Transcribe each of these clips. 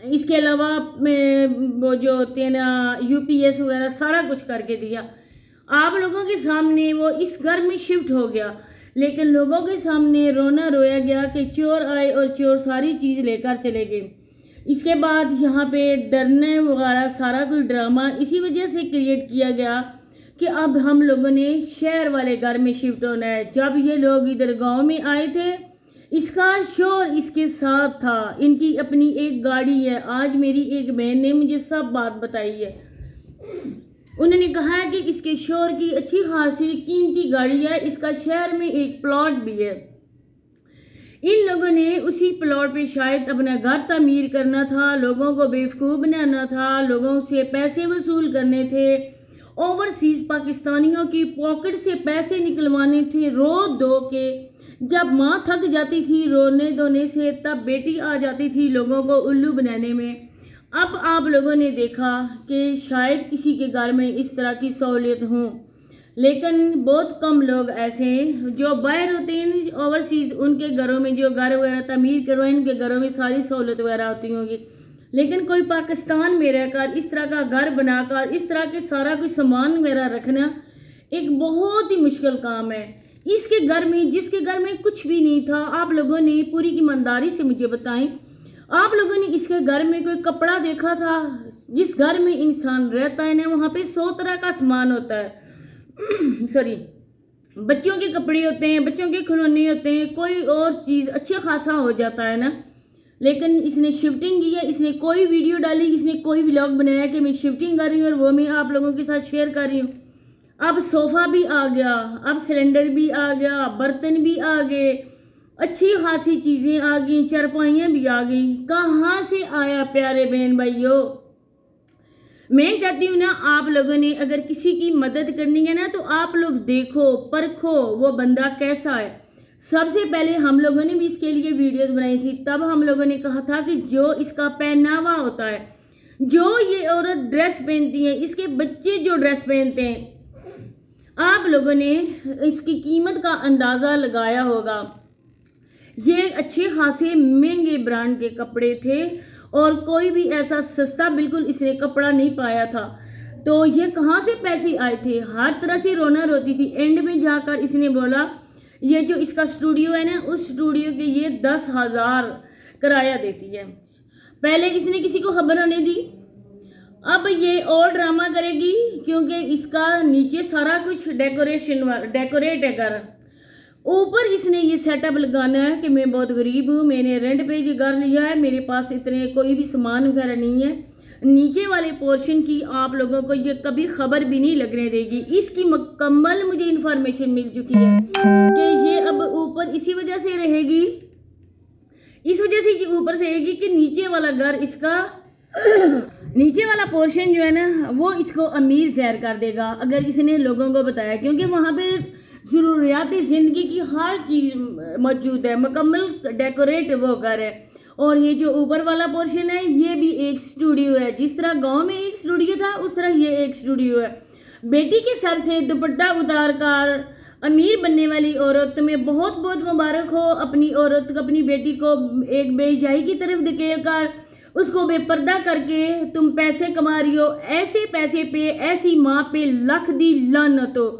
اس کے علاوہ وہ جو ہوتے ہیں نا UPS وغیرہ سارا کچھ کر کے دیا. آپ لوگوں کے سامنے وہ اس گھر میں شفٹ ہو گیا، لیکن لوگوں کے سامنے رونا رویا گیا کہ چور آئے اور چور ساری چیز لے کر چلے گئے. اس کے بعد یہاں پہ ڈرنے وغیرہ سارا کوئی ڈرامہ اسی وجہ سے کریٹ کیا گیا کہ اب ہم لوگوں نے شہر والے گھر میں شفٹ ہونا ہے. جب یہ لوگ ادھر گاؤں میں آئے تھے، اس کا شور اس کے ساتھ تھا. ان کی اپنی ایک گاڑی ہے. آج میری ایک بہن نے مجھے سب بات بتائی ہے. انہوں نے کہا ہے کہ اس کے شور کی اچھی خاصی قیمتی گاڑی ہے، اس کا شہر میں ایک پلاٹ بھی ہے. ان لوگوں نے اسی پلاٹ پہ شاید اپنا گھر تعمیر کرنا تھا، لوگوں کو بیوقوف بنانا تھا، لوگوں سے پیسے وصول کرنے تھے، اوورسیز پاکستانیوں کی پاکٹ سے پیسے نکلوانے تھے رو دو کے. جب ماں تھک جاتی تھی رونے دھونے سے، تب بیٹی آ جاتی تھی لوگوں کو الو بنانے میں. اب آپ لوگوں نے دیکھا کہ شاید کسی کے گھر میں اس طرح کی سہولیت ہوں، لیکن بہت کم لوگ ایسے ہیں جو باہر ہوتے ہیں اوورسیز، ان کے گھروں میں جو گھر وغیرہ تعمیر کروائیں ان کے گھروں میں ساری سہولت وغیرہ ہوتی ہوں گی. لیکن کوئی پاکستان میں رہ کر اس طرح کا گھر بنا کر اس طرح کے سارا کچھ سامان وغیرہ رکھنا ایک بہت ہی مشکل کام ہے. اس کے گھر میں، جس کے گھر میں کچھ بھی نہیں تھا، آپ لوگوں نے پوری ایمانداری سے مجھے بتائیں، آپ لوگوں نے اس کے گھر میں کوئی کپڑا دیکھا تھا؟ جس گھر میں انسان رہتا ہے نا، وہاں پہ 100 طرح کا سامان ہوتا ہے. سوری، بچوں کے کپڑے ہوتے ہیں، بچوں کے کھلونے ہوتے ہیں، کوئی اور چیز اچھا خاصا ہو جاتا ہے نا. لیکن اس نے شفٹنگ کی ہے، اس نے کوئی ویڈیو ڈالی، اس نے کوئی ولاگ بنایا کہ میں شفٹنگ کر رہی ہوں، اور وہ میں آپ لوگوں کے ساتھ شیئر کر رہی ہوں. اب صوفہ بھی آ گیا، اب سلنڈر بھی آ گیا، برتن بھی آ گئے، اچھی خاصی چیزیں آ گئیں، چرپائیاں بھی آ گئیں. کہاں سے آیا پیارے بہن بھائیو؟ میں کہتی ہوں نا، آپ لوگوں نے اگر کسی کی مدد کرنی ہے نا، تو آپ لوگ دیکھو پرکھو وہ بندہ کیسا ہے. سب سے پہلے ہم لوگوں نے بھی اس کے لیے ویڈیوز بنائی تھی. تب ہم لوگوں نے کہا تھا کہ جو اس کا پہناوا ہوتا ہے، جو یہ عورت ڈریس پہنتی ہے، اس کے بچے جو ڈریس پہنتے ہیں، آپ لوگوں نے اس کی قیمت کا اندازہ لگایا ہوگا. یہ اچھے خاصے مہنگے برانڈ کے کپڑے تھے، اور کوئی بھی ایسا سستا بالکل اس نے کپڑا نہیں پایا تھا. تو یہ کہاں سے پیسے آئے تھے؟ ہر طرح سے رونا روتی تھی. اینڈ میں جا کر اس نے بولا یہ جو اس کا اسٹوڈیو ہے نا، اس اسٹوڈیو کے یہ 10,000 کرایہ دیتی ہے. پہلے اس نے کسی کو خبر ہونے دی. اب یہ اور ڈرامہ کرے گی، کیونکہ اس کا نیچے سارا کچھ ڈیکوریٹ ہے گھر. اوپر اس نے یہ سیٹ اپ لگانا ہے کہ میں بہت غریب ہوں، میں نے رینٹ پہ یہ گھر لیا ہے، میرے پاس اتنے کوئی بھی سامان وغیرہ نہیں ہے. نیچے والے پورشن کی آپ لوگوں کو یہ کبھی خبر بھی نہیں لگنے دے گی. اس کی مکمل مجھے انفارمیشن مل چکی ہے کہ یہ اب اوپر اسی وجہ سے رہے گی، اس وجہ سے یہ اوپر سے رہے گی کہ نیچے والا گھر اس کا نیچے والا پورشن جو ہے نا، وہ اس کو امیر زہر کر دے گا اگر اس نے لوگوں کو بتایا، کیونکہ وہاں پہ ضروریات زندگی کی ہر چیز موجود ہے، مکمل ڈیکوریٹ وہ گھر ہے. اور یہ جو اوپر والا پورشن ہے، یہ بھی ایک اسٹوڈیو ہے. جس طرح گاؤں میں ایک اسٹوڈیو تھا، اس طرح یہ ایک اسٹوڈیو ہے. بیٹی کے سر سے دوپٹہ اتار کر امیر بننے والی عورت، تمہیں بہت بہت مبارک ہو. اپنی عورت، اپنی بیٹی کو ایک بے حیائی کی طرف دھکیل کر اس کو بے پردہ کر کے تم پیسے کما رہی ہو. ایسے پیسے پہ، ایسی ماں پہ لاکھ دی لعنت ہو.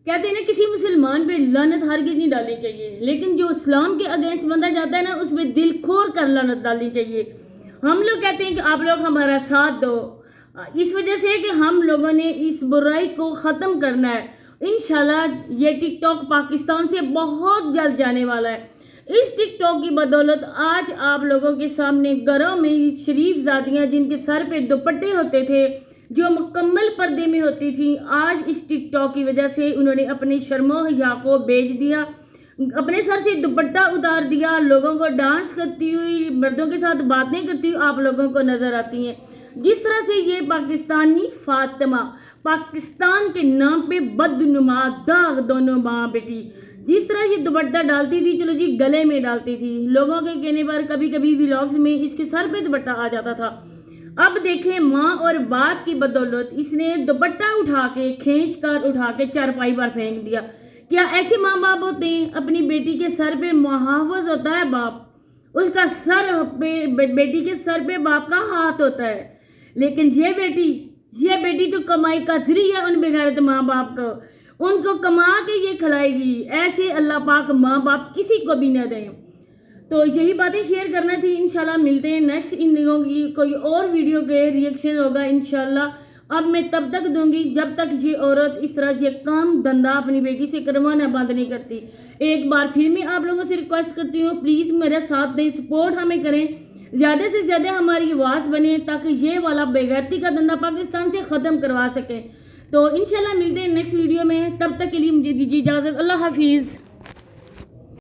کہتے ہیں نا، کسی مسلمان پہ لعنت ہرگز نہیں ڈالنی چاہیے، لیکن جو اسلام کے اگینسٹ بندہ جاتا ہے نا، اس پہ دل کھول کر لعنت ڈالنی چاہیے. ہم لوگ کہتے ہیں کہ آپ لوگ ہمارا ساتھ دو، اس وجہ سے کہ ہم لوگوں نے اس برائی کو ختم کرنا ہے. انشاءاللہ یہ ٹک ٹاک پاکستان سے بہت جلد جانے والا ہے. اس ٹک ٹاک کی بدولت آج آپ لوگوں کے سامنے گھروں میں شریف زادیاں جن کے سر پہ دوپٹے ہوتے تھے، جو مکمل پردے میں ہوتی تھیں، آج اس ٹک ٹاک کی وجہ سے انہوں نے اپنے شرم و حیا کو بیچ دیا، اپنے سر سے دوپٹہ اتار دیا. لوگوں کو ڈانس کرتی ہوئی، مردوں کے ساتھ باتیں کرتی ہوئی آپ لوگوں کو نظر آتی ہیں. جس طرح سے یہ پاکستانی فاطمہ، پاکستان کے نام پہ بدنما داغ دونوں ماں بیٹی، جس طرح یہ دوپٹہ ڈالتی تھی، چلو جی گلے میں ڈالتی تھی، لوگوں کے کہنے پر کبھی کبھی ولاگز میں اس کے سر پہ دوپٹہ آ جاتا تھا. اب دیکھیں ماں اور باپ کی بدولت اس نے دوپٹہ اٹھا کے کھینچ کر اٹھا کے چارپائی پر پھینک دیا. کیا ایسے ماں باپ ہوتے ہیں؟ اپنی بیٹی کے سر پہ محافظ ہوتا ہے باپ، اس کا سر بیٹی کے سر پہ باپ کا ہاتھ ہوتا ہے، لیکن یہ بیٹی تو کمائی کا ذریعہ ان بغیرت ماں باپ کو، ان کو کما کے یہ کھلائے گی، ایسے اللہ پاک ماں باپ کسی کو بھی نہ دیں۔ تو یہی باتیں شیئر کرنا تھی، انشاءاللہ ملتے ہیں نیکسٹ ان دنوں کی کوئی اور ویڈیو کے ریئیکشن ہوگا انشاءاللہ۔ اب میں تب تک دوں گی جب تک یہ عورت اس طرح یہ کام دھندا اپنی بیٹی سے کروانا بند نہیں کرتی۔ ایک بار پھر میں آپ لوگوں سے ریکویسٹ کرتی ہوں، پلیز میرا ساتھ دیں، سپورٹ ہمیں کریں، زیادہ سے زیادہ ہماری آواز بنے تاکہ یہ والا بے غیرتی کا دھندا پاکستان سے ختم کروا سکیں۔ تو انشاءاللہ ملتے ہیں نیکسٹ ویڈیو میں، تب تک کے لیے مجھے دیجیے اجازت، اللہ حافظ۔